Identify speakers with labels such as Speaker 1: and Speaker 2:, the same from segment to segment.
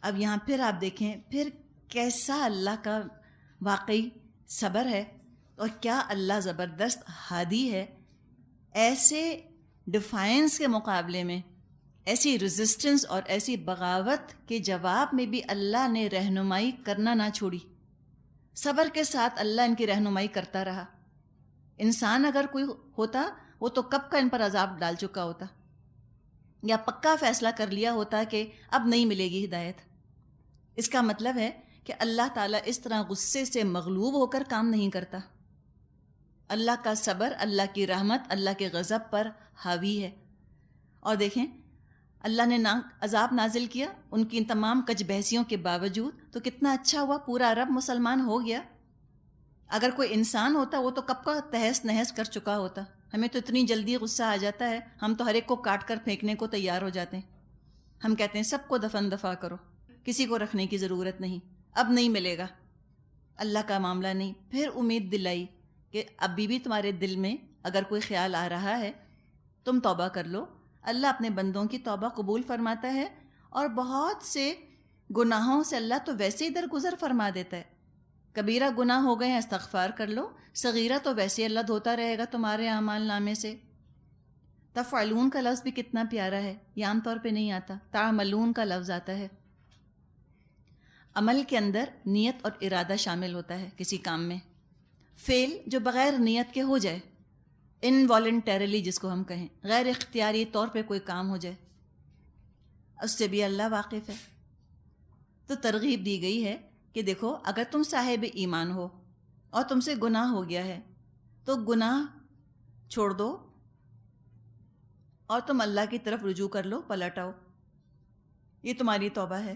Speaker 1: اب یہاں پھر آپ دیکھیں پھر کیسا اللہ کا واقعی صبر ہے اور کیا اللہ زبردست ہادی ہے. ایسے ڈیفائنس کے مقابلے میں، ایسی ریزسٹنس اور ایسی بغاوت کے جواب میں بھی اللہ نے رہنمائی کرنا نہ چھوڑی. صبر کے ساتھ اللہ ان کی رہنمائی کرتا رہا. انسان اگر کوئی ہوتا وہ تو کب کا ان پر عذاب ڈال چکا ہوتا، یا پکا فیصلہ کر لیا ہوتا کہ اب نہیں ملے گی ہدایت. اس کا مطلب ہے کہ اللہ تعالیٰ اس طرح غصے سے مغلوب ہو کر کام نہیں کرتا. اللہ کا صبر، اللہ کی رحمت اللہ کے غضب پر حاوی ہے. اور دیکھیں اللہ نے عذاب نازل کیا ان کی ان تمام کج بحثیوں کے باوجود، تو کتنا اچھا ہوا، پورا عرب مسلمان ہو گیا. اگر کوئی انسان ہوتا وہ تو کب کا تہس نہس کر چکا ہوتا. ہمیں تو اتنی جلدی غصہ آ جاتا ہے، ہم تو ہر ایک کو کاٹ کر پھینکنے کو تیار ہو جاتے ہیں. ہم کہتے ہیں سب کو دفن دفاع کرو، کسی کو رکھنے کی ضرورت نہیں، اب نہیں ملے گا. اللہ کا معاملہ نہیں. پھر امید دلائی کہ ابھی بھی تمہارے دل میں اگر کوئی خیال آ رہا ہے تم توبہ کر لو. اللہ اپنے بندوں کی توبہ قبول فرماتا ہے، اور بہت سے گناہوں سے اللہ تو ویسے ہی درگزر فرما دیتا ہے. کبیرہ گناہ ہو گئے ہیں استغفار کر لو، صغیرہ تو ویسے ہی اللہ دھوتا رہے گا تمہارے اعمال نامے سے. تفعلون کا لفظ بھی کتنا پیارا ہے، یہ عام طور پہ نہیں آتا، تعملون کا لفظ آتا ہے. عمل کے اندر نیت اور ارادہ شامل ہوتا ہے کسی کام میں. فعل جو بغیر نیت کے ہو جائے، انوالنٹریلی جس کو ہم کہیں، غیر اختیاری طور پہ کوئی کام ہو جائے، اس سے بھی اللہ واقف ہے. تو ترغیب دی گئی ہے کہ دیکھو اگر تم صاحب ایمان ہو اور تم سے گناہ ہو گیا ہے تو گناہ چھوڑ دو اور تم اللہ کی طرف رجوع کر لو، پلٹ آؤ. یہ تمہاری توبہ ہے.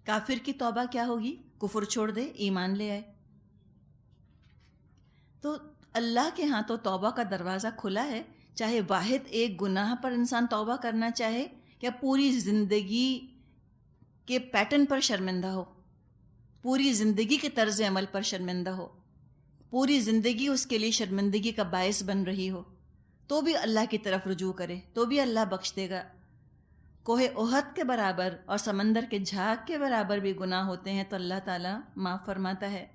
Speaker 1: کافر کی توبہ کیا ہوگی؟ کفر چھوڑ دے، ایمان لے آئے. تو اللہ کے ہاں تو توبہ کا دروازہ کھلا ہے، چاہے واحد ایک گناہ پر انسان توبہ کرنا چاہے یا پوری زندگی کے پیٹرن پر شرمندہ ہو، پوری زندگی کے طرز عمل پر شرمندہ ہو، پوری زندگی اس کے لیے شرمندگی کا باعث بن رہی ہو، تو بھی اللہ کی طرف رجوع کرے تو بھی اللہ بخش دے گا. کوہ احد کے برابر اور سمندر کے جھاگ کے برابر بھی گناہ ہوتے ہیں تو اللہ تعالیٰ معاف فرماتا ہے.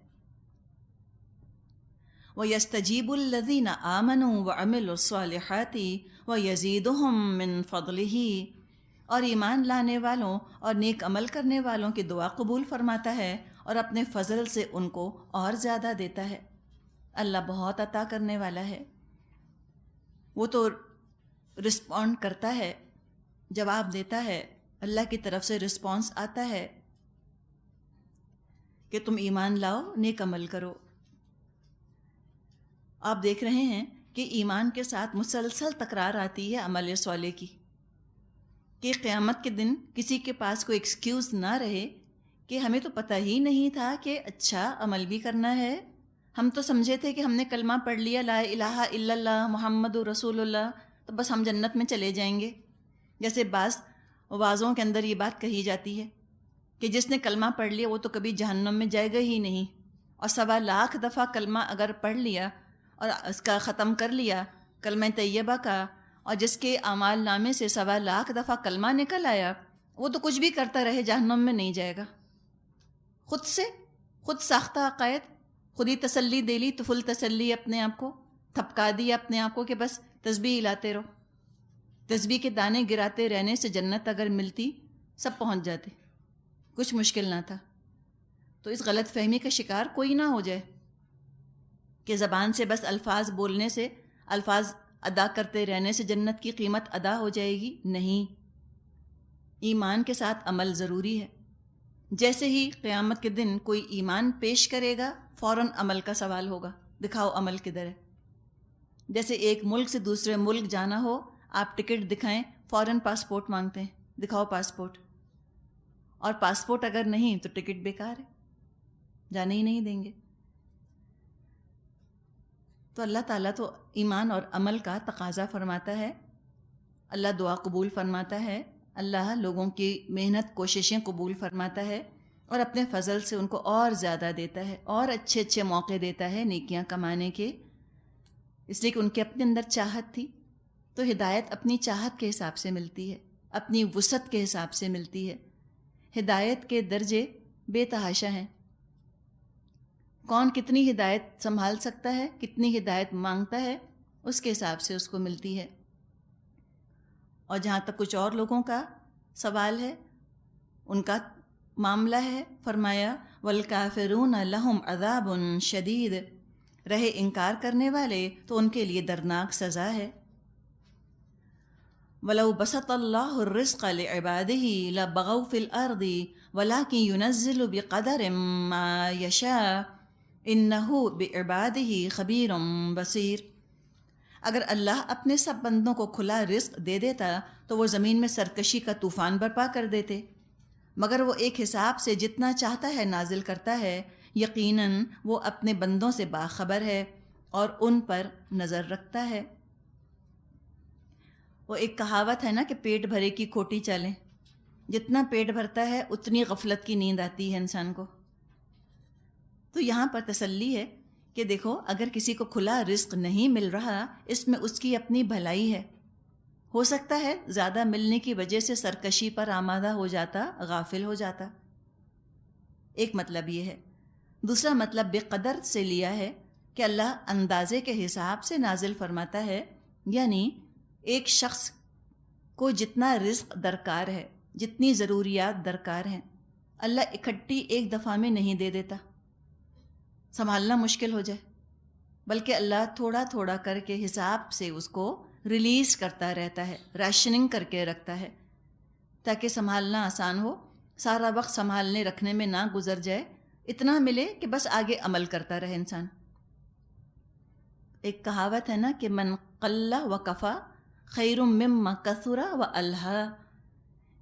Speaker 1: وَيَسْتَجِيبُ الَّذِينَ آمَنُوا وَعَمِلُوا الصَّالِحَاتِ وَيَزِيدُهُم مِّن فَضْلِهِ. اور ایمان لانے والوں اور نیک عمل کرنے والوں کی دعا قبول فرماتا ہے اور اپنے فضل سے ان کو اور زیادہ دیتا ہے. اللہ بہت عطا کرنے والا ہے. وہ تو رسپونڈ کرتا ہے، جواب دیتا ہے. اللہ کی طرف سے رسپانس آتا ہے کہ تم ایمان لاؤ، نیک عمل کرو. آپ دیکھ رہے ہیں کہ ایمان کے ساتھ مسلسل تکرار آتی ہے عمل صالح کی، کہ قیامت کے دن کسی کے پاس کوئی ایکسکیوز نہ رہے کہ ہمیں تو پتہ ہی نہیں تھا کہ اچھا عمل بھی کرنا ہے. ہم تو سمجھے تھے کہ ہم نے کلمہ پڑھ لیا لا الہ الا اللہ محمد رسول اللہ تو بس ہم جنت میں چلے جائیں گے. جیسے بعض وعظوں کے اندر یہ بات کہی جاتی ہے کہ جس نے کلمہ پڑھ لیا وہ تو کبھی جہنم میں جائے گا ہی نہیں، اور 1,00,000 دفعہ کلمہ اگر پڑھ لیا اور اس کا ختم کر لیا کلمہ طیبہ کا، اور جس کے اعمال نامے سے 1,00,000 دفعہ کلمہ نکل آیا، وہ تو کچھ بھی کرتا رہے جہنم میں نہیں جائے گا. خود ساختہ عقائد، خود ہی تسلی دے لی، تو فل تسلی اپنے آپ کو تھپکا دی اپنے آپ کو کہ بس تسبیح ہلاتے رہو. تسبیح کے دانے گراتے رہنے سے جنت اگر ملتی سب پہنچ جاتے، کچھ مشکل نہ تھا. تو اس غلط فہمی کا شکار کوئی نہ ہو جائے کہ زبان سے بس الفاظ بولنے سے، الفاظ ادا کرتے رہنے سے جنت کی قیمت ادا ہو جائے گی. نہیں، ایمان کے ساتھ عمل ضروری ہے. جیسے ہی قیامت کے دن کوئی ایمان پیش کرے گا فوراً عمل کا سوال ہوگا، دکھاؤ عمل کدھر ہے. جیسے ایک ملک سے دوسرے ملک جانا ہو، آپ ٹکٹ دکھائیں فوراً پاسپورٹ مانگتے ہیں، دکھاؤ پاسپورٹ. اور پاسپورٹ اگر نہیں تو ٹکٹ بیکار ہے، جانے ہی نہیں دیں گے. تو اللہ تعالیٰ تو ایمان اور عمل کا تقاضا فرماتا ہے. اللہ دعا قبول فرماتا ہے، اللہ لوگوں کی محنت کوششیں قبول فرماتا ہے اور اپنے فضل سے ان کو اور زیادہ دیتا ہے، اور اچھے اچھے موقع دیتا ہے نیکیاں کمانے کے. اس لیے کہ ان کے اپنے اندر چاہت تھی، تو ہدایت اپنی چاہت کے حساب سے ملتی ہے. اپنی وسعت کے حساب سے ملتی ہے۔ ہدایت کے درجے بے تحاشا ہیں، کون کتنی ہدایت سنبھال سکتا ہے، کتنی ہدایت مانگتا ہے، اس کے حساب سے اس کو ملتی ہے۔ اور جہاں تک کچھ اور لوگوں کا سوال ہے، ان کا معاملہ ہے، فرمایا والکافرون لہم عذاب شدید، رہے انکار کرنے والے تو ان کے لیے دردناک سزا ہے۔ وَلَوْ بَسَطَ اللَّهُ الرِّزْقَ لِعِبَادِهِ لَبَغَوْا فِي الْأَرْضِ وَلَكِنْ يُنَزِّلُ بِقَدَرٍ مَّا يَشَاءُ إِنَّهُ بِعِبَادِهِ خَبِيرٌ بَصِيرٌ۔ اگر اللہ اپنے سب بندوں کو کھلا رزق دے دیتا تو وہ زمین میں سرکشی کا طوفان برپا کر دیتے، مگر وہ ایک حساب سے جتنا چاہتا ہے نازل کرتا ہے، یقیناً وہ اپنے بندوں سے باخبر ہے اور ان پر نظر رکھتا ہے۔ وہ ایک کہاوت ہے نا کہ پیٹ بھرے کی کھوٹی چالیں، جتنا پیٹ بھرتا ہے اتنی غفلت کی نیند آتی ہے انسان کو۔ تو یہاں پر تسلی ہے کہ دیکھو، اگر کسی کو کھلا رزق نہیں مل رہا، اس میں اس کی اپنی بھلائی ہے۔ ہو سکتا ہے زیادہ ملنے کی وجہ سے سرکشی پر آمادہ ہو جاتا، غافل ہو جاتا، ایک مطلب یہ ہے۔ دوسرا مطلب بے قدر سے لیا ہے کہ اللہ اندازے کے حساب سے نازل فرماتا ہے، یعنی ایک شخص کو جتنا رزق درکار ہے، جتنی ضروریات درکار ہیں، اللہ اکٹھی ایک دفعہ میں نہیں دے دیتا، سنبھالنا مشکل ہو جائے، بلکہ اللہ تھوڑا تھوڑا کر کے حساب سے اس کو ریلیز کرتا رہتا ہے، ریشننگ کر کے رکھتا ہے، تاکہ سنبھالنا آسان ہو، سارا وقت سنبھالنے رکھنے میں نہ گزر جائے، اتنا ملے کہ بس آگے عمل کرتا رہے انسان۔ ایک کہاوت ہے نا کہ من قل و کفا خیر مما کثر و الہا،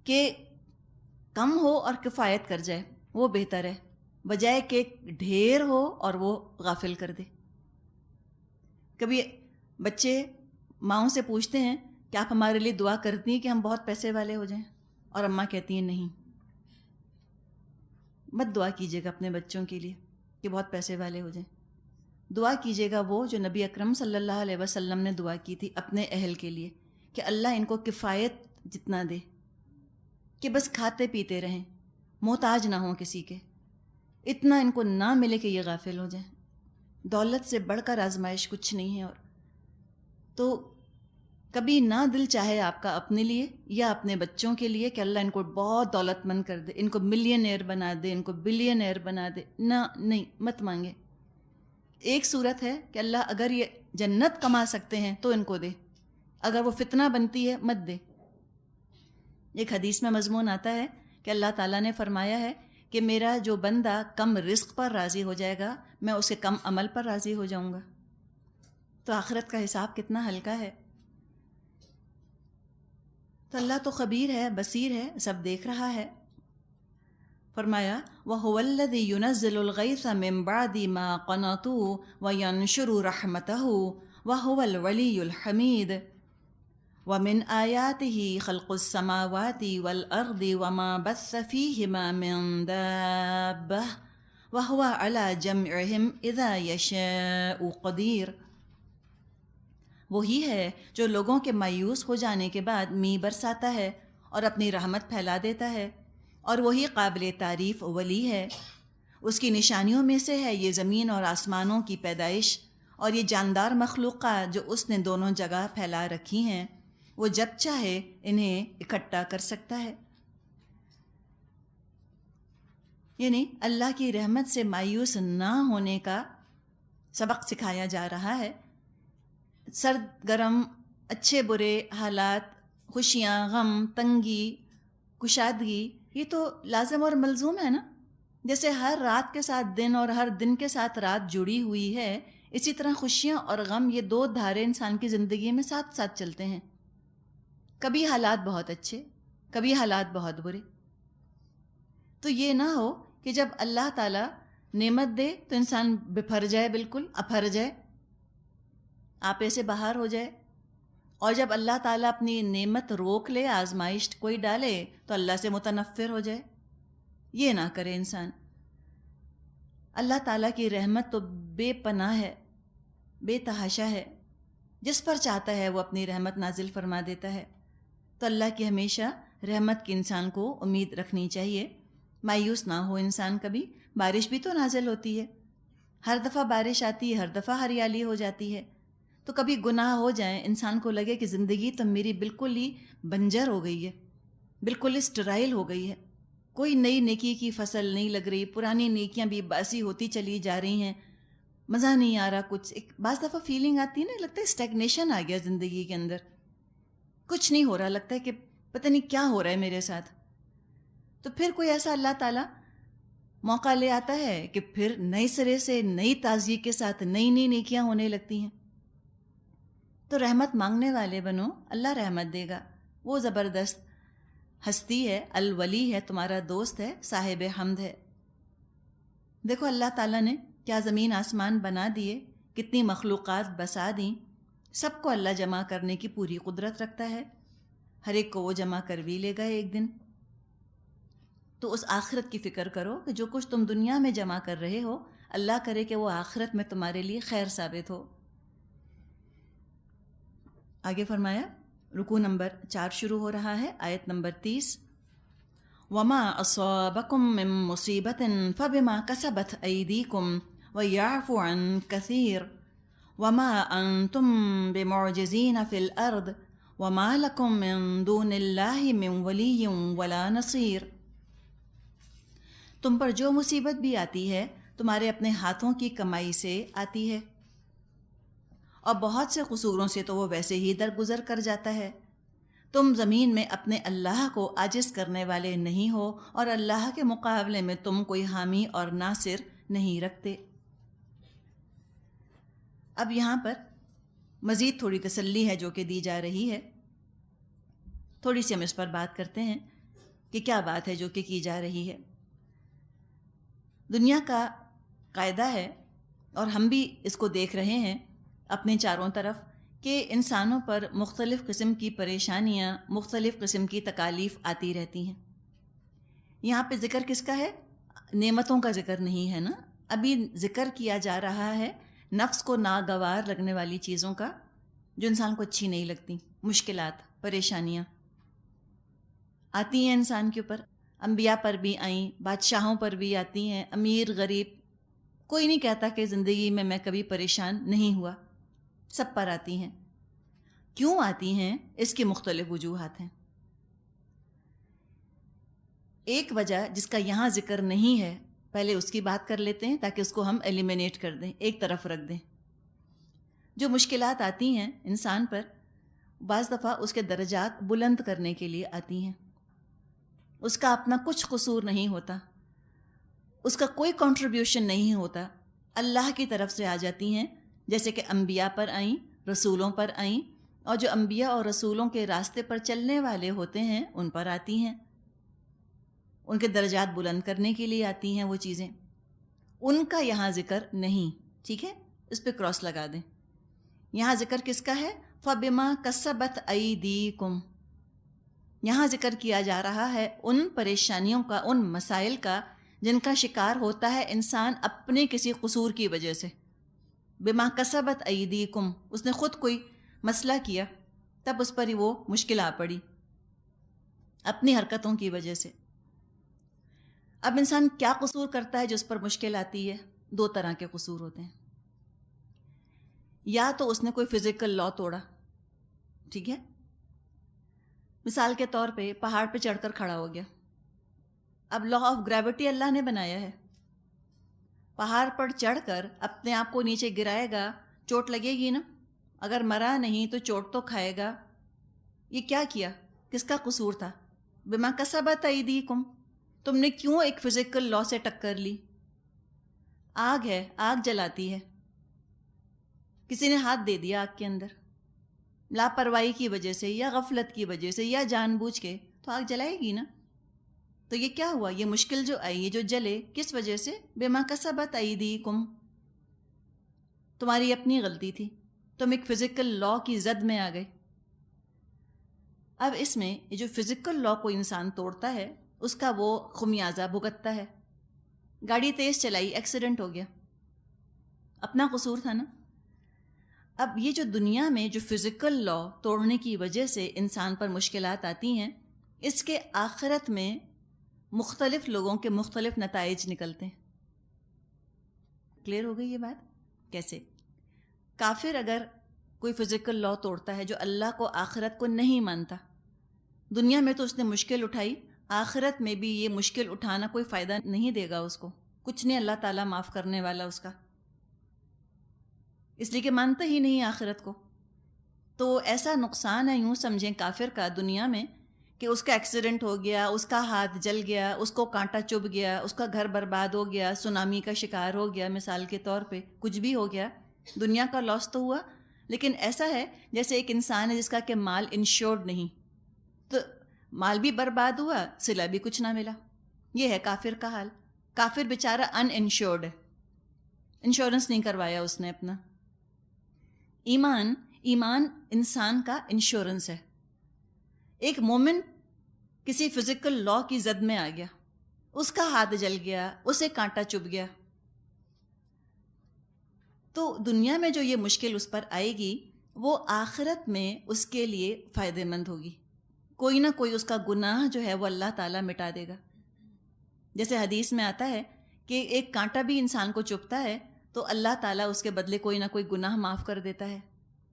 Speaker 1: کہ کم ہو اور کفایت کر جائے وہ بہتر ہے، بجائے کہ ڈھیر ہو اور وہ غافل کر دے۔ کبھی بچے ماؤں سے پوچھتے ہیں کہ آپ ہمارے لیے دعا کرتی ہیں کہ ہم بہت پیسے والے ہو جائیں، اور اماں کہتی ہیں نہیں، مت دعا کیجیے گا اپنے بچوں کے لیے کہ بہت پیسے والے ہو جائیں، دعا کیجیے گا وہ جو نبی اکرم صلی اللہ علیہ وسلم نے دعا کی تھی اپنے اہل کے لیے، کہ اللہ ان کو کفایت جتنا دے کہ بس کھاتے پیتے رہیں، محتاج نہ ہوں کسی کے، اتنا ان کو نہ ملے کہ یہ غافل ہو جائیں۔ دولت سے بڑھ کر آزمائش کچھ نہیں ہے۔ اور تو کبھی نہ دل چاہے آپ کا اپنے لیے یا اپنے بچوں کے لیے کہ اللہ ان کو بہت دولت مند کر دے، ان کو ملینئر بنا دے، ان کو بلینئر بنا دے، نہ، نہیں، مت مانگے۔ ایک صورت ہے کہ اللہ اگر یہ جنت کما سکتے ہیں تو ان کو دے، اگر وہ فتنہ بنتی ہے مت دے۔ ایک حدیث میں مضمون آتا ہے کہ اللہ تعالیٰ نے فرمایا ہے کہ میرا جو بندہ کم رزق پر راضی ہو جائے گا، میں اسے کم عمل پر راضی ہو جاؤں گا۔ تو آخرت کا حساب کتنا ہلکا ہے۔ تو اللہ تو خبیر ہے، بصیر ہے، سب دیکھ رہا ہے۔ فرمایا وَهُوَ الَّذِي يُنَزِّلُ الْغَيْثَ مِن بَعْدِ مَا قَنَطُوا وَيَنشُرُ رَحْمَتَهُ وَهُوَ الْوَلِيُّ الْحَمِيدُ وَمِنْ آيَاتِهِ خَلْقُ السَّمَاوَاتِ وَالْأَرْضِ وَمَا بَثَّ فِيهِمَا مِن دَابَّةٍ وَهُوَ عَلَى جَمْعِهِمْ إِذَا يَشَاءُ قَدِيرٌ۔ وہی ہے جو لوگوں کے مایوس ہو جانے کے بعد می برساتا ہے اور اپنی رحمت پھیلا دیتا ہے، اور وہی قابل تعریف ولی ہے۔ اس کی نشانیوں میں سے ہے یہ زمین اور آسمانوں کی پیدائش اور یہ جاندار مخلوقات جو اس نے دونوں جگہ پھیلا رکھی ہیں، وہ جب چاہے انہیں اکٹھا کر سکتا ہے۔ یعنی اللہ کی رحمت سے مایوس نہ ہونے کا سبق سکھایا جا رہا ہے۔ سرد گرم، اچھے برے حالات، خوشیاں، غم، تنگی، کشادگی، یہ تو لازم اور ملزوم ہے نا۔ جیسے ہر رات کے ساتھ دن اور ہر دن کے ساتھ رات جڑی ہوئی ہے، اسی طرح خوشیاں اور غم یہ دو دھارے انسان کی زندگی میں ساتھ ساتھ چلتے ہیں۔ کبھی حالات بہت اچھے، کبھی حالات بہت برے۔ تو یہ نہ ہو کہ جب اللہ تعالیٰ نعمت دے تو انسان بپھر جائے، بالکل اپھر جائے، آپے سے باہر ہو جائے، اور جب اللہ تعالیٰ اپنی نعمت روک لے، آزمائش کوئی ڈالے تو اللہ سے متنفر ہو جائے۔ یہ نہ کرے انسان۔ اللہ تعالیٰ کی رحمت تو بے پناہ ہے، بے تحاشا ہے، جس پر چاہتا ہے وہ اپنی رحمت نازل فرما دیتا ہے۔ تو اللہ کی ہمیشہ رحمت کی انسان کو امید رکھنی چاہیے، مایوس نہ ہو انسان کبھی۔ بارش بھی تو نازل ہوتی ہے، ہر دفعہ بارش آتی ہے، ہر دفعہ ہریالی ہو جاتی ہے، تو کبھی گناہ ہو جائیں، انسان کو لگے کہ زندگی تو میری بالکل ہی بنجر ہو گئی ہے، بالکل اسٹرائل ہو گئی ہے، کوئی نئی نیکی کی فصل نہیں لگ رہی، پرانی نیکیاں بھی باسی ہوتی چلی جا رہی ہیں، مزہ نہیں آ رہا کچھ۔ ایک بعض دفعہ فیلنگ آتی ہے نا، لگتا ہے اسٹیگنیشن آ گیا زندگی کے اندر، کچھ نہیں ہو رہا، لگتا ہے کہ پتہ نہیں کیا ہو رہا ہے میرے ساتھ۔ تو پھر کوئی ایسا اللہ تعالیٰ موقع لے آتا ہے کہ پھر نئے سرے سے نئی تازگی کے ساتھ نئی نئی نیکیاں ہونے لگتی ہیں۔ تو رحمت مانگنے والے بنو، اللہ رحمت دے گا۔ وہ زبردست ہستی ہے، الولی ہے، تمہارا دوست ہے، صاحب حمد ہے۔ دیکھو اللہ تعالیٰ نے کیا زمین آسمان بنا دیے، کتنی مخلوقات بسا دیں، سب کو اللہ جمع کرنے کی پوری قدرت رکھتا ہے، ہر ایک کو وہ جمع کر بھی لے گا ایک دن۔ تو اس آخرت کی فکر کرو کہ جو کچھ تم دنیا میں جمع کر رہے ہو، اللہ کرے کہ وہ آخرت میں تمہارے لیے خیر ثابت ہو۔ آگے فرمایا، رکوع نمبر 4 شروع ہو رہا ہے، آیت نمبر 30۔ وَمَا أَصَابَكُم مِّن مُّصِيبَةٍ فَبِمَا كَسَبَتْ أَيْدِيكُمْ وَيَعْفُو عَن كَثِيرٍ وَمَا أَنتُم بِمُعْجِزِينَ فِي الْأَرْضِ وَمَا لَكُم مِّن دُونِ اللَّهِ مِن وَلِيٍّ وَلَا نَصِيرٍ۔ تم پر جو مصیبت بھی آتی ہے تمہارے اپنے ہاتھوں کی کمائی سے آتی ہے، اور بہت سے قصوروں سے تو وہ ویسے ہی درگزر کر جاتا ہے۔ تم زمین میں اپنے اللہ کو عاجز کرنے والے نہیں ہو، اور اللہ کے مقابلے میں تم کوئی حامی اور ناصر نہیں رکھتے۔ اب یہاں پر مزید تھوڑی تسلی ہے جو کہ دی جا رہی ہے، تھوڑی سی ہم اس پر بات کرتے ہیں کہ کیا بات ہے جو کہ کی جا رہی ہے۔ دنیا کا قاعدہ ہے، اور ہم بھی اس کو دیکھ رہے ہیں اپنے چاروں طرف، کہ انسانوں پر مختلف قسم کی پریشانیاں، مختلف قسم کی تکالیف آتی رہتی ہیں۔ یہاں پہ ذکر کس کا ہے؟ نعمتوں کا ذکر نہیں ہے نا، ابھی ذکر کیا جا رہا ہے نفس کو ناگوار لگنے والی چیزوں کا، جو انسان کو اچھی نہیں لگتی، مشکلات، پریشانیاں آتی ہیں انسان کے اوپر۔ انبیاء پر بھی آئیں، بادشاہوں پر بھی آتی ہیں، امیر غریب، کوئی نہیں کہتا کہ زندگی میں کبھی پریشان نہیں ہوا، سب پر آتی ہیں۔ کیوں آتی ہیں؟ اس کی مختلف وجوہات ہیں۔ ایک وجہ جس کا یہاں ذکر نہیں ہے، پہلے اس کی بات کر لیتے ہیں تاکہ اس کو ہم ایلیمینیٹ کر دیں، ایک طرف رکھ دیں۔ جو مشکلات آتی ہیں انسان پر، بعض دفعہ اس کے درجات بلند کرنے کے لیے آتی ہیں۔ اس کا اپنا کچھ قصور نہیں ہوتا، اس کا کوئی کنٹریبیوشن نہیں ہوتا، اللہ کی طرف سے آ جاتی ہیں، جیسے کہ انبیاء پر آئیں، رسولوں پر آئیں، اور جو انبیاء اور رسولوں کے راستے پر چلنے والے ہوتے ہیں ان پر آتی ہیں، ان کے درجات بلند کرنے کے لیے آتی ہیں وہ چیزیں۔ ان کا یہاں ذکر نہیں، ٹھیک ہے، اس پہ کراس لگا دیں۔ یہاں ذکر کس کا ہے؟ فَبِمَا كَسَبَتْ أَيْدِيكُمْ۔ یہاں ذکر کیا جا رہا ہے ان پریشانیوں کا، ان مسائل کا جن کا شکار ہوتا ہے انسان اپنے کسی قصور کی وجہ سے۔ بما کسبت ایدیکم، اس نے خود کوئی مسئلہ کیا، تب اس پر ہی وہ مشکل آ پڑی اپنی حرکتوں کی وجہ سے۔ اب انسان کیا قصور کرتا ہے جو اس پر مشکل آتی ہے؟ دو طرح کے قصور ہوتے ہیں۔ یا تو اس نے کوئی فزیکل لا توڑا، ٹھیک ہے، مثال کے طور پہ پہاڑ پہ چڑھ کر کھڑا ہو گیا۔ اب لا آف گریوٹی اللہ نے بنایا ہے، پہاڑ پر چڑھ کر اپنے آپ کو نیچے گرائے گا، چوٹ لگے گی نا، اگر مرا نہیں تو چوٹ تو کھائے گا۔ یہ کیا کیا؟ کس کا قصور تھا؟ بما کسبت ایدیکم، تم نے کیوں ایک فزیکل لا سے ٹکر لی؟ آگ ہے، آگ جلاتی ہے، کسی نے ہاتھ دے دیا آگ کے اندر، لاپرواہی کی وجہ سے یا غفلت کی وجہ سے یا جان بوجھ کے، تو آگ جلائے گی نا۔ تو یہ کیا ہوا؟ یہ مشکل جو آئی، یہ جو جلے، کس وجہ سے؟ بما کسبت ایدیکم، تمہاری اپنی غلطی تھی، تم ایک فزیکل لا کی زد میں آ گئے۔ اب اس میں یہ جو فزیکل لا کو انسان توڑتا ہے اس کا وہ خمیازہ بھگتتا ہے۔ گاڑی تیز چلائی، ایکسیڈنٹ ہو گیا، اپنا قصور تھا نا۔ اب یہ جو دنیا میں جو فزیکل لا توڑنے کی وجہ سے انسان پر مشکلات آتی ہیں، اس کے آخرت میں مختلف لوگوں کے مختلف نتائج نکلتے ہیں. کلیئر ہو گئی یہ بات؟ کیسے؟ کافر اگر کوئی فزیکل لا توڑتا ہے جو اللہ کو آخرت کو نہیں مانتا، دنیا میں تو اس نے مشکل اٹھائی، آخرت میں بھی یہ مشکل اٹھانا کوئی فائدہ نہیں دے گا اس کو، کچھ نہیں اللہ تعالیٰ معاف کرنے والا اس کا، اس لیے کہ مانتا ہی نہیں آخرت کو. تو ایسا نقصان ہے یوں سمجھیں کافر کا دنیا میں کہ اس کا ایکسیڈنٹ ہو گیا، اس کا ہاتھ جل گیا، اس کو کانٹا چبھ گیا، اس کا گھر برباد ہو گیا، سونامی کا شکار ہو گیا، مثال کے طور پہ کچھ بھی ہو گیا، دنیا کا لاس تو ہوا. لیکن ایسا ہے جیسے ایک انسان ہے جس کا کہ مال انشورڈ نہیں، تو مال بھی برباد ہوا، صلہ بھی کچھ نہ ملا. یہ ہے کافر کا حال. کافر بیچارہ ان انشورڈ ہے، انشورنس نہیں کروایا اس نے اپنا. ایمان انسان کا انشورنس ہے. ایک مومن کسی فزیکل لا کی زد میں آ گیا، اس کا ہاتھ جل گیا، اسے کانٹا چبھ گیا، تو دنیا میں جو یہ مشکل اس پر آئے گی وہ آخرت میں اس کے لیے فائدہ مند ہوگی. کوئی نہ کوئی اس کا گناہ جو ہے وہ اللہ تعالیٰ مٹا دے گا. جیسے حدیث میں آتا ہے کہ ایک کانٹا بھی انسان کو چبھتا ہے تو اللہ تعالیٰ اس کے بدلے کوئی نہ کوئی گناہ معاف کر دیتا ہے.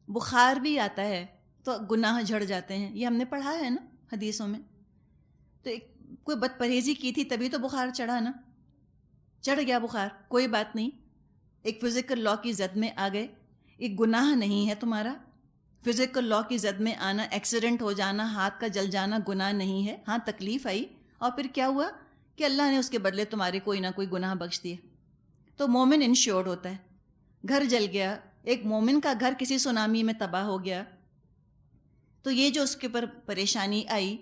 Speaker 1: بخار بھی آتا ہے تو گناہ جھڑ جاتے ہیں، یہ ہم نے پڑھا ہے نا حدیثوں میں. تو کوئی بد پرہیزی کی تھی تبھی تو بخار چڑھا نا، چڑھ گیا بخار، کوئی بات نہیں، ایک فزیکل لا کی زد میں آ گئے، ایک گناہ نہیں ہے تمہارا. فزیکل لا کی زد میں آنا، ایکسیڈنٹ ہو جانا، ہاتھ کا جل جانا گناہ نہیں ہے. ہاں تکلیف آئی، اور پھر کیا ہوا کہ اللہ نے اس کے بدلے تمہارے کوئی نہ کوئی گناہ بخش دیے. تو مومن انشورڈ ہوتا ہے. گھر جل گیا، ایک مومن کا گھر کسی سونامی میں تباہ ہو گیا، تو یہ جو اس کے اوپر پریشانی آئی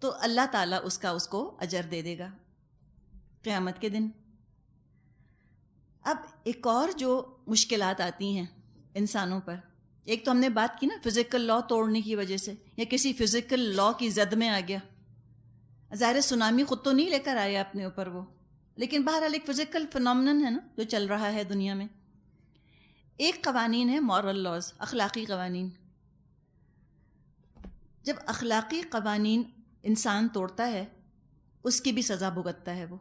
Speaker 1: تو اللہ تعالیٰ اس کو اجر دے دے گا قیامت کے دن. اب ایک اور جو مشکلات آتی ہیں انسانوں پر، ایک تو ہم نے بات کی نا فزیکل لا توڑنے کی وجہ سے، یا کسی فزیکل لا کی زد میں آ گیا. ظاہر سونامی خود تو نہیں لے کر آیا اپنے اوپر وہ، لیکن بہرحال ایک فزیکل فنومنن ہے نا جو چل رہا ہے دنیا میں. ایک قوانین ہے مورل لاز، اخلاقی قوانین. جب اخلاقی قوانین انسان توڑتا ہے اس کی بھی سزا بھگتتا ہے وہ،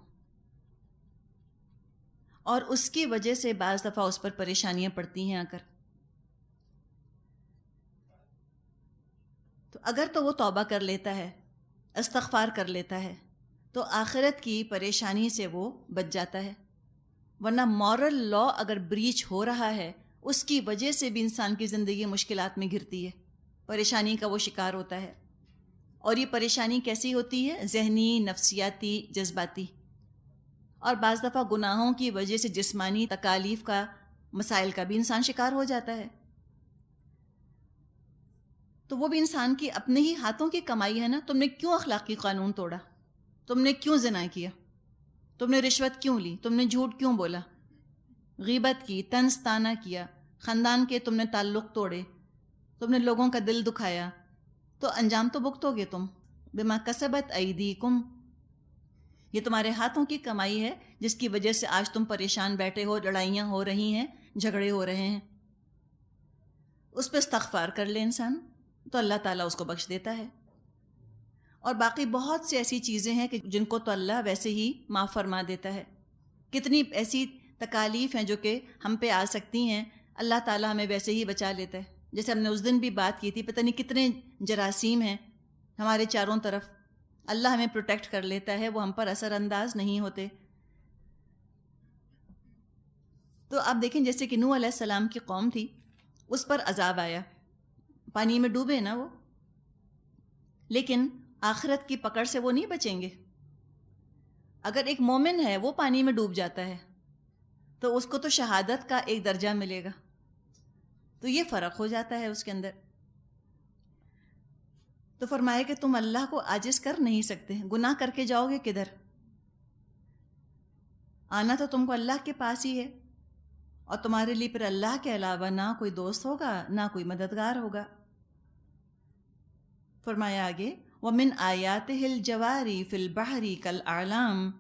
Speaker 1: اور اس کی وجہ سے بعض دفعہ اس پر پریشانیاں پڑتی ہیں آ کر. تو اگر تو وہ توبہ کر لیتا ہے، استغفار کر لیتا ہے، تو آخرت کی پریشانی سے وہ بچ جاتا ہے. ورنہ مورل لا اگر بریچ ہو رہا ہے اس کی وجہ سے بھی انسان کی زندگی مشکلات میں گھرتی ہے، پریشانی کا وہ شکار ہوتا ہے. اور یہ پریشانی کیسی ہوتی ہے؟ ذہنی، نفسیاتی، جذباتی، اور بعض دفعہ گناہوں کی وجہ سے جسمانی تکالیف کا، مسائل کا بھی انسان شکار ہو جاتا ہے. تو وہ بھی انسان کی اپنے ہی ہاتھوں کی کمائی ہے نا. تم نے کیوں اخلاقی قانون توڑا؟ تم نے کیوں زنا کیا؟ تم نے رشوت کیوں لی؟ تم نے جھوٹ کیوں بولا؟ غیبت کی، طنز طعنہ کیا، خاندان کے تم نے تعلق توڑے، تم نے لوگوں کا دل دکھایا، تو انجام تو بھگتو گے تم. بما کسبت ایدیکم، یہ تمہارے ہاتھوں کی کمائی ہے جس کی وجہ سے آج تم پریشان بیٹھے ہو، لڑائیاں ہو رہی ہیں، جھگڑے ہو رہے ہیں. اس پہ استغفار کر لے انسان تو اللہ تعالیٰ اس کو بخش دیتا ہے. اور باقی بہت سی ایسی چیزیں ہیں کہ جن کو تو اللہ ویسے ہی معاف فرما دیتا ہے. کتنی ایسی تکالیف ہیں جو کہ ہم پہ آ سکتی ہیں، اللہ تعالیٰ ہمیں ویسے ہی بچا لیتا ہے. جیسے ہم نے اس دن بھی بات کی تھی، پتہ نہیں کتنے جراثیم ہیں ہمارے چاروں طرف، اللہ ہمیں پروٹیکٹ کر لیتا ہے، وہ ہم پر اثر انداز نہیں ہوتے. تو آپ دیکھیں جیسے کہ نوح علیہ السلام کی قوم تھی، اس پر عذاب آیا، پانی میں ڈوبے نا وہ، لیکن آخرت کی پکڑ سے وہ نہیں بچیں گے. اگر ایک مومن ہے وہ پانی میں ڈوب جاتا ہے تو اس کو تو شہادت کا ایک درجہ ملے گا. تو یہ فرق ہو جاتا ہے اس کے اندر. تو فرمایا کہ تم اللہ کو عاجز کر نہیں سکتے، گناہ کر کے جاؤ گے کدھر؟ آنا تو تم کو اللہ کے پاس ہی ہے، اور تمہارے لیے پھر اللہ کے علاوہ نہ کوئی دوست ہوگا، نہ کوئی مددگار ہوگا. فرمایا آگے وَمِنْ آيَاتِهِ الْجَوَارِ فِي الْبَحْرِ كَالْأَعْلَامِ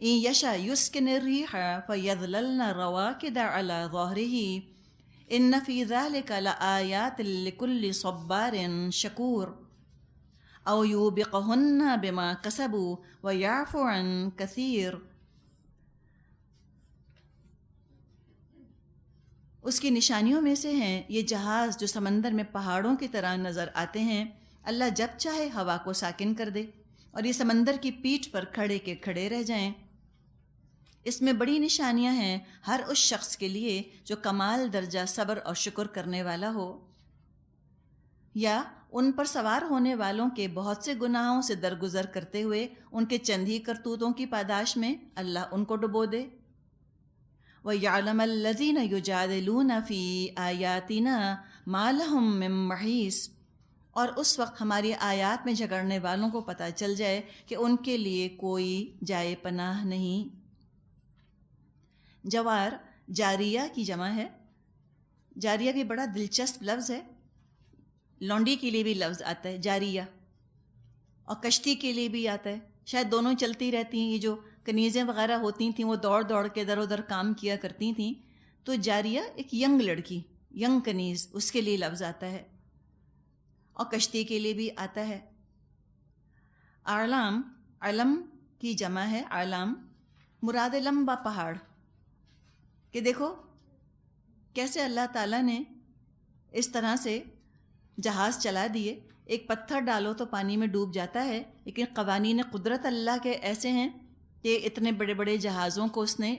Speaker 1: إِنْ يَشَأْ يُسْكِنِ الرِّيحَ فَيَظْلَلْنَ رَوَاكِدَ عَلَى ظَهْرِهِ ان فی ذلک لآیات لکل صبار شکور او یوبقہن بما کسبوا ویعفو عن کثیر. اس کی نشانیوں میں سے ہیں یہ جہاز جو سمندر میں پہاڑوں کی طرح نظر آتے ہیں. اللہ جب چاہے ہوا کو ساکن کر دے اور یہ سمندر کی پیٹھ پر کھڑے کے کھڑے رہ جائیں. اس میں بڑی نشانیاں ہیں ہر اس شخص کے لیے جو کمال درجہ صبر اور شکر کرنے والا ہو، یا ان پر سوار ہونے والوں کے بہت سے گناہوں سے درگزر کرتے ہوئے ان کے چند ہی کرتوتوں کی پاداش میں اللہ ان کو ڈبو دے. وَيَعْلَمَ الَّذِينَ يُجَادِلُونَ فِي آيَاتِنَا مَا لَهُم مِّن مَّحِيصٍ. اور اس وقت ہماری آیات میں جھگڑنے والوں کو پتہ چل جائے کہ ان کے لیے کوئی جائے پناہ نہیں. جوار جاریہ کی جمع ہے. جاریہ بھی بڑا دلچسپ لفظ ہے. لونڈی کے لیے بھی لفظ آتا ہے جاریہ، اور کشتی کے لیے بھی آتا ہے. شاید دونوں چلتی رہتی ہیں. یہ جو کنیزیں وغیرہ ہوتی تھیں وہ دوڑ دوڑ کے ادھر ادھر کام کیا کرتی تھیں، تو جاریہ ایک ینگ لڑکی، ینگ کنیز، اس کے لیے لفظ آتا ہے. اور کشتی کے لیے بھی آتا ہے. اعلام، علم کی جمع ہے اعلام. مراد لمبا پہاڑ، کہ دیکھو کیسے اللہ تعالیٰ نے اس طرح سے جہاز چلا دیے. ایک پتھر ڈالو تو پانی میں ڈوب جاتا ہے، لیکن قوانین قدرت اللہ کے ایسے ہیں کہ اتنے بڑے بڑے جہازوں کو اس نے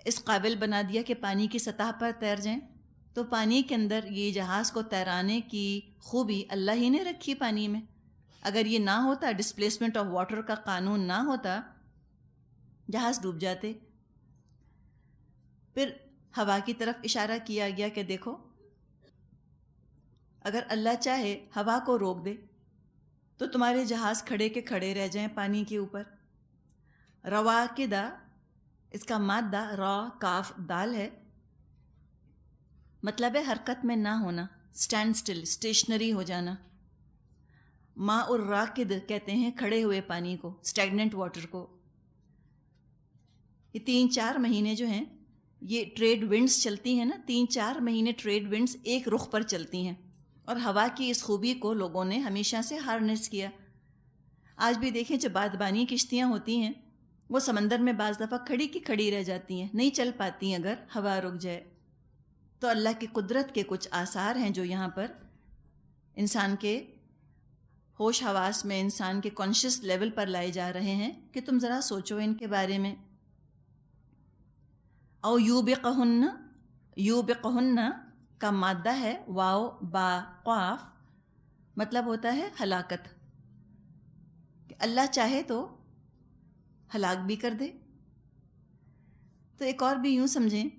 Speaker 1: اس قابل بنا دیا کہ پانی کی سطح پر تیر جائیں. تو پانی کے اندر یہ جہاز کو تیرانے کی خوبی اللہ ہی نے رکھی پانی میں. اگر یہ نہ ہوتا، ڈسپلیسمنٹ آف واٹر کا قانون نہ ہوتا، جہاز ڈوب جاتے. پھر ہوا کی طرف اشارہ کیا گیا کہ دیکھو اگر اللہ چاہے ہوا کو روک دے تو تمہارے جہاز کھڑے کے کھڑے رہ جائیں پانی کے اوپر. رواکدہ، اس کا مادہ را کاف دال ہے. مطلب ہے حرکت میں نہ ہونا، اسٹینڈ سٹل، اسٹیشنری ہو جانا. ماء الراکد کہتے ہیں کھڑے ہوئے پانی کو، اسٹیگننٹ واٹر کو. یہ 3-4 مہینے جو ہیں یہ ٹریڈ ونڈز چلتی ہیں نا، 3-4 مہینے ٹریڈ ونڈز ایک رخ پر چلتی ہیں، اور ہوا کی اس خوبی کو لوگوں نے ہمیشہ سے ہارنس کیا. آج بھی دیکھیں جو بادبانی کشتیاں ہوتی ہیں وہ سمندر میں بعض دفعہ کھڑی کی کھڑی رہ جاتی ہیں، نہیں چل پاتی ہیں اگر ہوا رک جائے. تو اللہ کی قدرت کے کچھ آثار ہیں جو یہاں پر انسان کے ہوش حواس میں، انسان کے کانشیس لیول پر لائے جا رہے ہیں کہ تم ذرا سوچو ان کے بارے میں. او یوبقہن، یوبقہن کا مادہ ہے واو با قاف، مطلب ہوتا ہے ہلاکت، کہ اللہ چاہے تو ہلاک بھی کر دے. تو ایک اور بھی یوں سمجھیں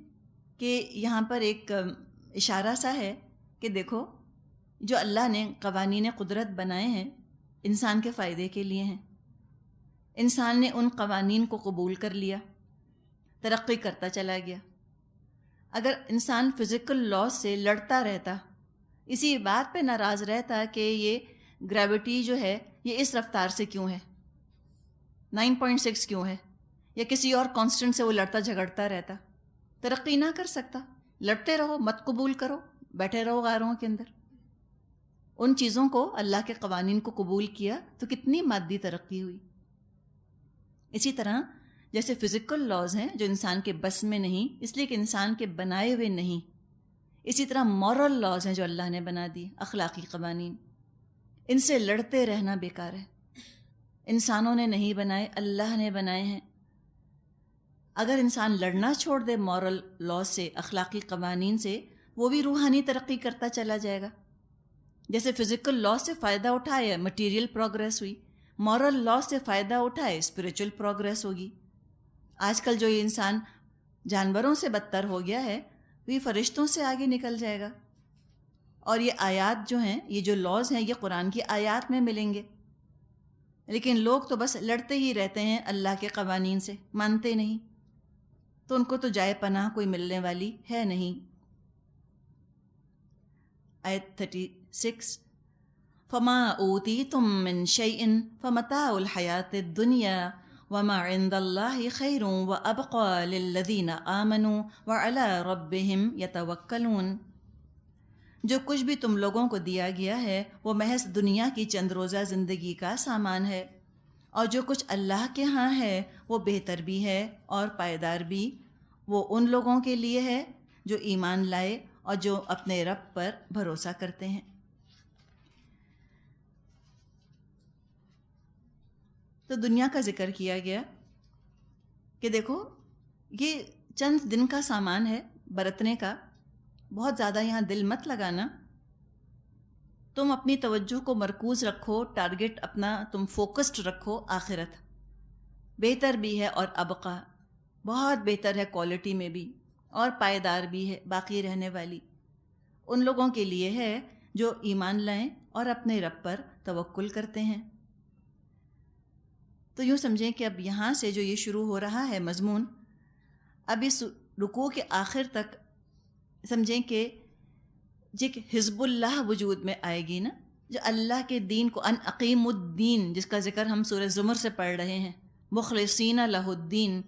Speaker 1: کہ یہاں پر ایک اشارہ سا ہے کہ دیکھو جو اللہ نے قوانین قدرت بنائے ہیں انسان کے فائدے کے لیے ہیں. انسان نے ان قوانین کو قبول کر لیا، ترقی کرتا چلا گیا. اگر انسان فزیکل لاء سے لڑتا رہتا، اسی بات پہ ناراض رہتا کہ یہ گریوٹی جو ہے یہ اس رفتار سے کیوں ہے، 9.6 کیوں ہے، یا کسی اور کانسٹنٹ سے وہ لڑتا جھگڑتا رہتا، ترقی نہ کر سکتا. لڑتے رہو، مت قبول کرو، بیٹھے رہو غاروں کے اندر. ان چیزوں کو، اللہ کے قوانین کو قبول کیا تو کتنی مادی ترقی ہوئی. اسی طرح جیسے فزیکل لاز ہیں جو انسان کے بس میں نہیں، اس لیے کہ انسان کے بنائے ہوئے نہیں، اسی طرح مورل لاز ہیں جو اللہ نے بنا دی، اخلاقی قوانین. ان سے لڑتے رہنا بیکار ہے. انسانوں نے نہیں بنائے، اللہ نے بنائے ہیں. اگر انسان لڑنا چھوڑ دے مورل لا سے، اخلاقی قوانین سے، وہ بھی روحانی ترقی کرتا چلا جائے گا. جیسے فزیکل لا سے فائدہ اٹھائے مٹیریل پروگریس ہوئی، مورل لا سے فائدہ اٹھائے اسپریچول پروگریس ہوگی. آج کل جو یہ انسان جانوروں سے بدتر ہو گیا ہے، وہ یہ فرشتوں سے آگے نکل جائے گا. اور یہ آیات جو ہیں، یہ جو لاز ہیں، یہ قرآن کی آیات میں ملیں گے. لیکن لوگ تو بس لڑتے ہی رہتے ہیں اللہ کے قوانین سے، مانتے نہیں. تو ان کو تو جائے پناہ کوئی ملنے والی ہے نہیں. آیت 36 فَمَا أُوتِيتُم مِّن شَيْءٍ فَمَتَاعُ الْحَيَاةِ الدُّنْيَا وما عند اللہ خیر وابقى للذین آمنوا وعلی ربہم یتوکلون. جو کچھ بھی تم لوگوں کو دیا گیا ہے وہ محض دنیا کی چند روزہ زندگی کا سامان ہے، اور جو کچھ اللہ کے ہاں ہے وہ بہتر بھی ہے اور پائیدار بھی. وہ ان لوگوں کے لیے ہے جو ایمان لائے اور جو اپنے رب پر بھروسہ کرتے ہیں. تو دنیا کا ذکر کیا گیا کہ دیکھو یہ چند دن کا سامان ہے برتنے کا، بہت زیادہ یہاں دل مت لگانا. تم اپنی توجہ کو مرکوز رکھو، ٹارگٹ اپنا تم فوکسڈ رکھو آخرت. بہتر بھی ہے اور ابقا، بہت بہتر ہے کوالٹی میں بھی، اور پائیدار بھی ہے، باقی رہنے والی. ان لوگوں کے لیے ہے جو ایمان لائیں اور اپنے رب پر توکل کرتے ہیں. تو یوں سمجھیں کہ اب یہاں سے جو یہ شروع ہو رہا ہے مضمون، اب اس رکوع کے آخر تک سمجھیں کہ جک حزب اللہ وجود میں آئے گی نا، جو اللہ کے دین کو، ان اقیم الدین، جس کا ذکر ہم سورہ زمر سے پڑھ رہے ہیں، مخلصین لہ الدین.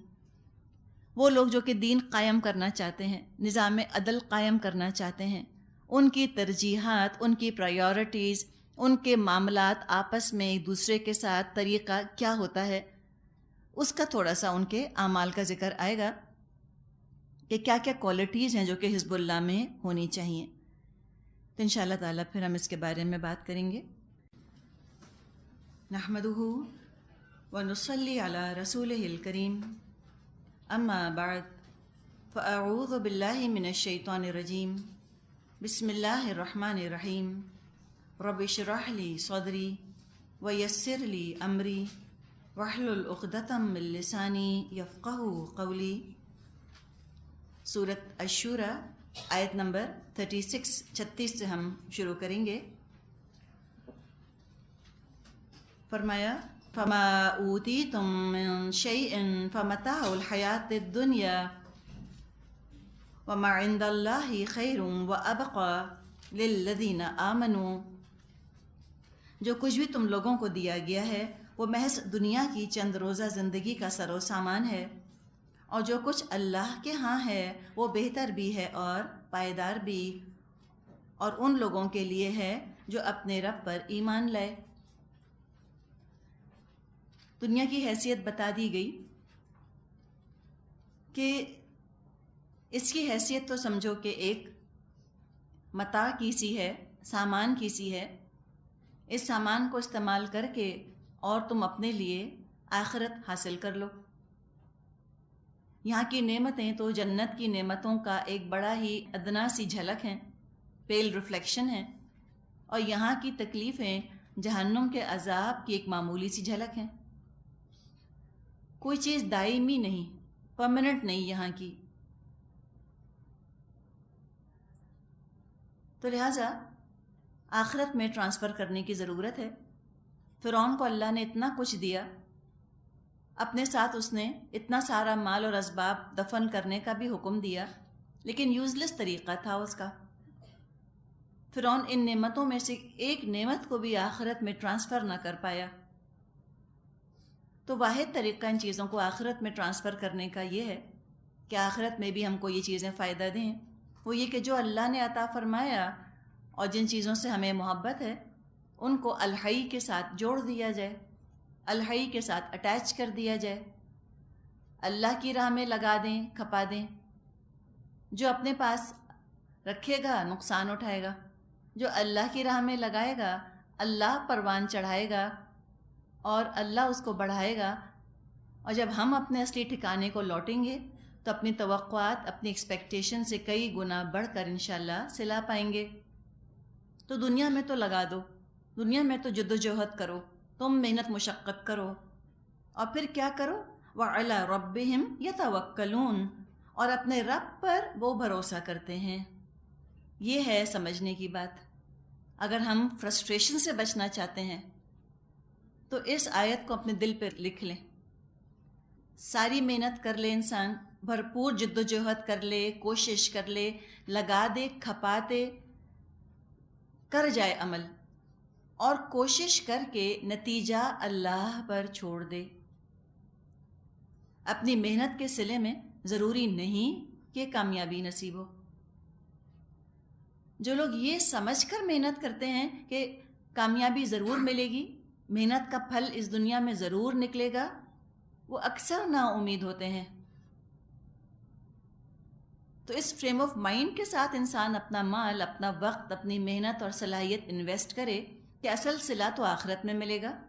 Speaker 1: وہ لوگ جو کہ دین قائم کرنا چاہتے ہیں، نظام عدل قائم کرنا چاہتے ہیں، ان کی ترجیحات، ان کی پرائیورٹیز، ان کے معاملات آپس میں ایک دوسرے کے ساتھ طریقہ کیا ہوتا ہے، اس کا تھوڑا سا ان کے اعمال کا ذکر آئے گا کہ کیا کیا کوالٹیز ہیں جو کہ حزب اللہ میں ہونی چاہیے. تو انشاءاللہ تعالیٰ پھر ہم اس کے بارے میں بات کریں گے. نحمدہ ونصلی علی رسولہ الکریم، اما بعد فاعوذ باللہ من الشیطان الرجیم. بسم اللہ الرحمن الرحیم. رب اشرح لی صدری ویسر لی امری واحلل عقدۃ من لسانی یفقہوا قولی. سورۃ الشورى آیت نمبر 36 سے ہم شروع کریں گے. فرمایا فما اوتیتم من شیء فمتاع الحیاۃ الدنیا وما عند اللہ خیر وابقى للذین آمنوا. جو کچھ بھی تم لوگوں کو دیا گیا ہے وہ محض دنیا کی چند روزہ زندگی کا سر و سامان ہے، اور جو کچھ اللہ کے ہاں ہے وہ بہتر بھی ہے اور پائیدار بھی، اور ان لوگوں کے لیے ہے جو اپنے رب پر ایمان لائے. دنیا کی حیثیت بتا دی گئی کہ اس کی حیثیت تو سمجھو کہ ایک متاع کی سی ہے، سامان کی سی ہے. اس سامان کو استعمال کر کے اور تم اپنے لیے آخرت حاصل کر لو. یہاں کی نعمتیں تو جنت کی نعمتوں کا ایک بڑا ہی ادنا سی جھلک ہیں، پیل ریفلیکشن ہیں، اور یہاں کی تکلیفیں جہنم کے عذاب کی ایک معمولی سی جھلک ہیں. کوئی چیز دائمی نہیں، پرماننٹ نہیں یہاں کی. تو لہٰذا آخرت میں ٹرانسفر کرنے کی ضرورت ہے. فرعون کو اللہ نے اتنا کچھ دیا، اپنے ساتھ اس نے اتنا سارا مال اور اسباب دفن کرنے کا بھی حکم دیا، لیکن یوزلیس طریقہ تھا اس کا. فرعون ان نعمتوں میں سے ایک نعمت کو بھی آخرت میں ٹرانسفر نہ کر پایا. تو واحد طریقہ ان چیزوں کو آخرت میں ٹرانسفر کرنے کا یہ ہے کہ آخرت میں بھی ہم کو یہ چیزیں فائدہ دیں. وہ یہ کہ جو اللہ نے عطا فرمایا اور جن چیزوں سے ہمیں محبت ہے ان کو الحی کے ساتھ جوڑ دیا جائے، الحی کے ساتھ اٹیچ کر دیا جائے، اللہ کی راہ میں لگا دیں، کھپا دیں. جو اپنے پاس رکھے گا نقصان اٹھائے گا، جو اللہ کی راہ میں لگائے گا اللہ پروان چڑھائے گا اور اللہ اس کو بڑھائے گا. اور جب ہم اپنے اصلی ٹھکانے کو لوٹیں گے تو اپنی توقعات، اپنی ایکسپیکٹیشن سے کئی گنا بڑھ کر انشاءاللہ صلا پائیں گے. تو دنیا میں تو لگا دو، دنیا میں تو جد و جہد کرو، تم محنت مشقت کرو، اور پھر کیا کرو؟ وَعَلَىٰ رَبِّهِمْ يَتَوَكَّلُونَ، اور اپنے رب پر وہ بھروسہ کرتے ہیں. یہ ہے سمجھنے کی بات. اگر ہم فرسٹریشن سے بچنا چاہتے ہیں تو اس آیت کو اپنے دل پہ لکھ لیں. ساری محنت کر لے انسان، بھرپور جد و جہد کر لے، کوشش کر لے، لگا دے، کھپا دے، کر جائے عمل، اور کوشش کر کے نتیجہ اللہ پر چھوڑ دے. اپنی محنت کے صلے میں ضروری نہیں کہ کامیابی نصیب ہو۔ جو لوگ یہ سمجھ کر محنت کرتے ہیں کہ کامیابی ضرور ملے گی، محنت کا پھل اس دنیا میں ضرور نکلے گا، وہ اکثر نا امید ہوتے ہیں۔ تو اس فریم آف مائنڈ کے ساتھ انسان اپنا مال، اپنا وقت، اپنی محنت اور صلاحیت انویسٹ کرے کہ اصل صلہ تو آخرت میں ملے گا۔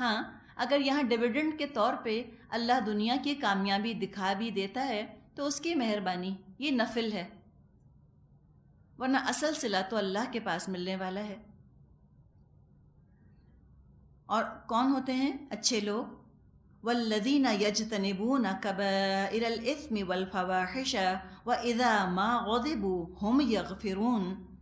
Speaker 1: ہاں، اگر یہاں ڈویڈنڈ کے طور پہ اللہ دنیا کی کامیابی دکھا بھی دیتا ہے تو اس کی مہربانی، یہ نفل ہے، ورنہ اصل صلہ تو اللہ کے پاس ملنے والا ہے۔ اور کون ہوتے ہیں اچھے لوگ؟ والذین یجتنبون کبائر الاثم والفواحش واذا ما غضبوا هم یغفرون۔